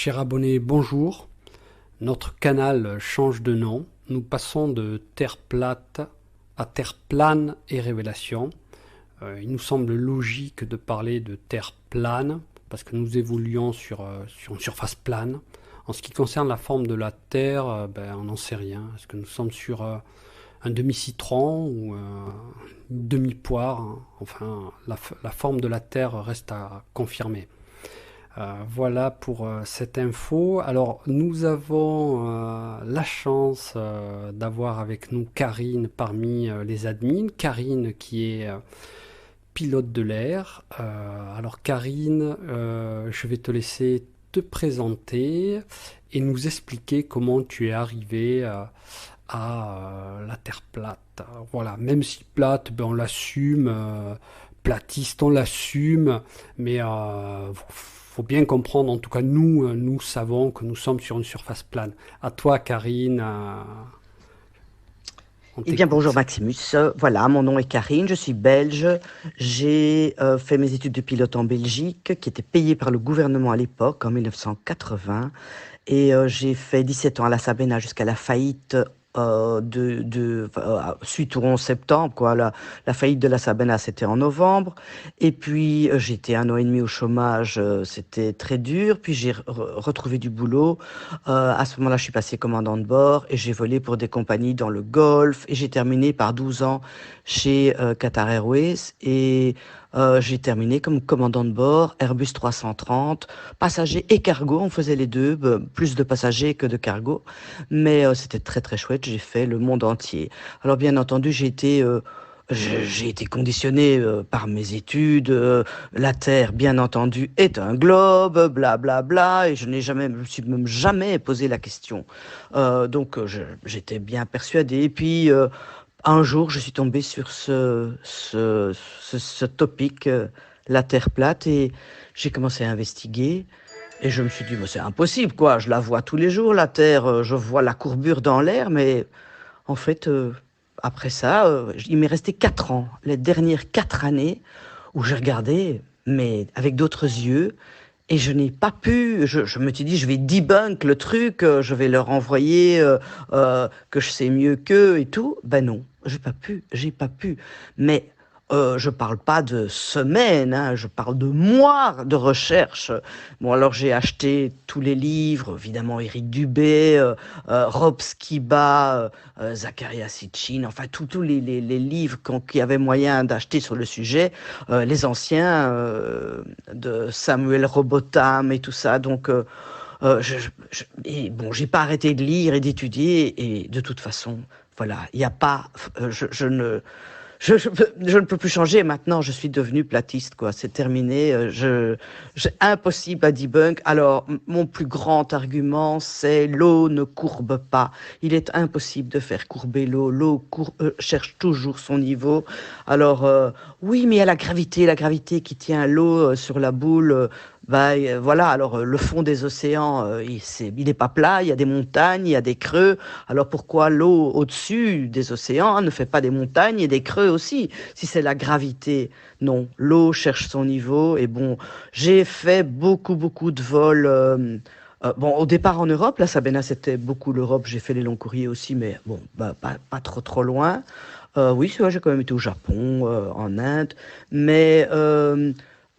Chers abonnés, bonjour. Notre canal change de nom. Nous passons de Terre plate à Terre plane et révélation. Il nous semble logique de parler de Terre plane parce que nous évoluons sur une surface plane. En ce qui concerne la forme de la Terre, on n'en sait rien. Est-ce que nous sommes sur un demi-citron ou une demi-poire, hein. Enfin, la forme de la Terre reste à confirmer. Voilà pour cette info. Alors, nous avons la chance d'avoir avec nous Karine parmi les admins. Karine qui est pilote de l'air. Alors, Karine, je vais te laisser te présenter et nous expliquer comment tu es arrivée à la Terre plate. Voilà, même si plate, on l'assume, platiste, on l'assume, mais faut bien comprendre, en tout cas nous savons que nous sommes sur une surface plane. À toi, Karine, on Eh bien, bonjour t'écoute. Maximus. Voilà, mon nom est Karine, je suis belge. J'ai fait mes études de pilote en Belgique, qui étaient payées par le gouvernement à l'époque, en 1980. Et j'ai fait 17 ans à la Sabena jusqu'à la faillite suite au 11 septembre, quoi. La faillite de la Sabena, c'était en novembre. Et puis, j'ai été 1 an et demi au chômage, c'était très dur. Puis, j'ai retrouvé du boulot. À ce moment-là, je suis passé commandant de bord et j'ai volé pour des compagnies dans le Golfe. Et j'ai terminé par 12 ans chez Qatar Airways. Et j'ai terminé comme commandant de bord, Airbus 330, passagers et cargo. On faisait les deux, plus de passagers que de cargo. Mais c'était très très chouette. J'ai fait le monde entier. Alors bien entendu, j'ai été conditionné par mes études. La Terre, bien entendu, est un globe, bla bla bla. Et je me suis même jamais posé la question. J'étais bien persuadé. Et puis un jour, je suis tombé sur ce topic, la Terre plate, et j'ai commencé à investiguer. Et je me suis dit, mais c'est impossible, quoi. Je la vois tous les jours, la Terre. Je vois la courbure dans l'air, mais en fait, après ça, il m'est resté 4 ans, les dernières 4 années, où j'ai regardé, mais avec d'autres yeux, et je n'ai pas pu. Je me suis dit, je vais debunk le truc, je vais leur envoyer que je sais mieux qu'eux et tout. Ben non, j'ai pas pu. Mais je parle pas de semaines, hein, je parle de mois de recherche. Bon, alors j'ai acheté tous les livres, évidemment Éric Dubé, Rob Skiba, Zakaria Sitchin, enfin tous les livres qu'il y avait moyen d'acheter sur le sujet, les anciens de Samuel Robotham et tout ça. Donc, et bon, j'ai pas arrêté de lire et d'étudier, et de toute façon, voilà, il y a pas, je ne peux plus changer. Maintenant, je suis devenu platiste, quoi. C'est terminé. Impossible à debunk. Alors, mon plus grand argument, c'est l'eau ne courbe pas. Il est impossible de faire courber l'eau. Cherche toujours son niveau. Alors, oui, mais il y a la gravité qui tient l'eau sur la boule. Voilà. Alors, le fond des océans, il n'est pas plat. Il y a des montagnes, il y a des creux. Alors, pourquoi l'eau au-dessus des océans ne fait pas des montagnes et des creux aussi? Si c'est la gravité, non. L'eau cherche son niveau. Et bon, j'ai fait beaucoup, beaucoup de vols. Bon, au départ en Europe, là, Sabena, c'était beaucoup l'Europe. J'ai fait les longs courriers aussi, mais bon, pas trop, trop loin. Oui, c'est vrai, j'ai quand même été au Japon, en Inde, mais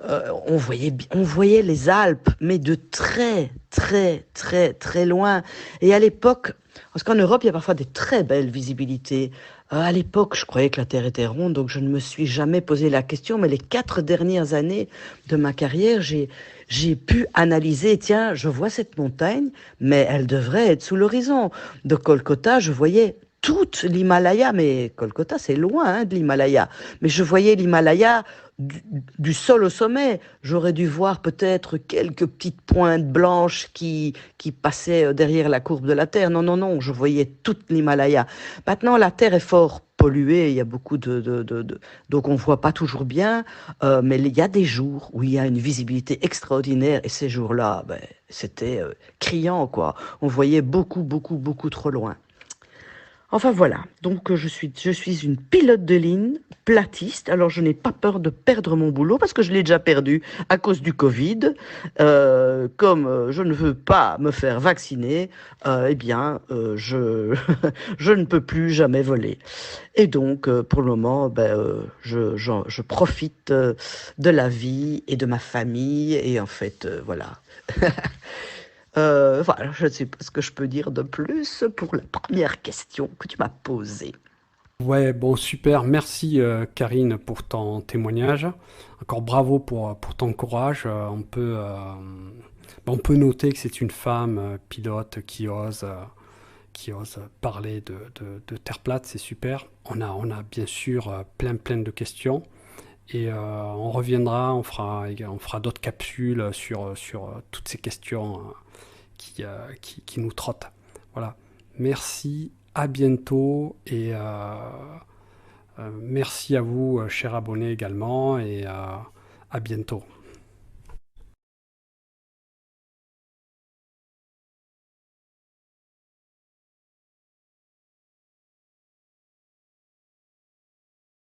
on voyait les Alpes, mais de très, très, très, très loin. Et à l'époque, parce qu'en Europe, il y a parfois des très belles visibilités. À l'époque, je croyais que la Terre était ronde, donc je ne me suis jamais posé la question. Mais les 4 dernières années de ma carrière, j'ai pu analyser, tiens, je vois cette montagne, mais elle devrait être sous l'horizon. De Kolkata, je voyais toute l'Himalaya, mais Kolkata, c'est loin hein, de l'Himalaya. Mais je voyais l'Himalaya du sol au sommet. J'aurais dû voir peut-être quelques petites pointes blanches qui passaient derrière la courbe de la Terre. Non, non, non, je voyais toute l'Himalaya. Maintenant, la Terre est fort polluée, il y a beaucoup donc on ne voit pas toujours bien, mais il y a des jours où il y a une visibilité extraordinaire, et ces jours-là, c'était criant, quoi. On voyait beaucoup, beaucoup, beaucoup trop loin. Enfin voilà, donc je suis une pilote de ligne, platiste, alors je n'ai pas peur de perdre mon boulot parce que je l'ai déjà perdu à cause du Covid. Comme je ne veux pas me faire vacciner, eh bien je ne peux plus jamais voler. Et donc pour le moment, je profite de la vie et de ma famille et en fait voilà. Voilà, je ne sais pas ce que je peux dire de plus pour la première question que tu m'as posée. Ouais, bon, super. Merci, Karine, pour ton témoignage. Encore bravo pour ton courage. On peut noter que c'est une femme pilote qui ose parler de Terre plate. C'est super. On a bien sûr plein de questions. Et on reviendra, on fera d'autres capsules sur toutes ces questions qui nous trottent. Voilà. Merci, à bientôt et merci à vous, chers abonnés également, et à bientôt.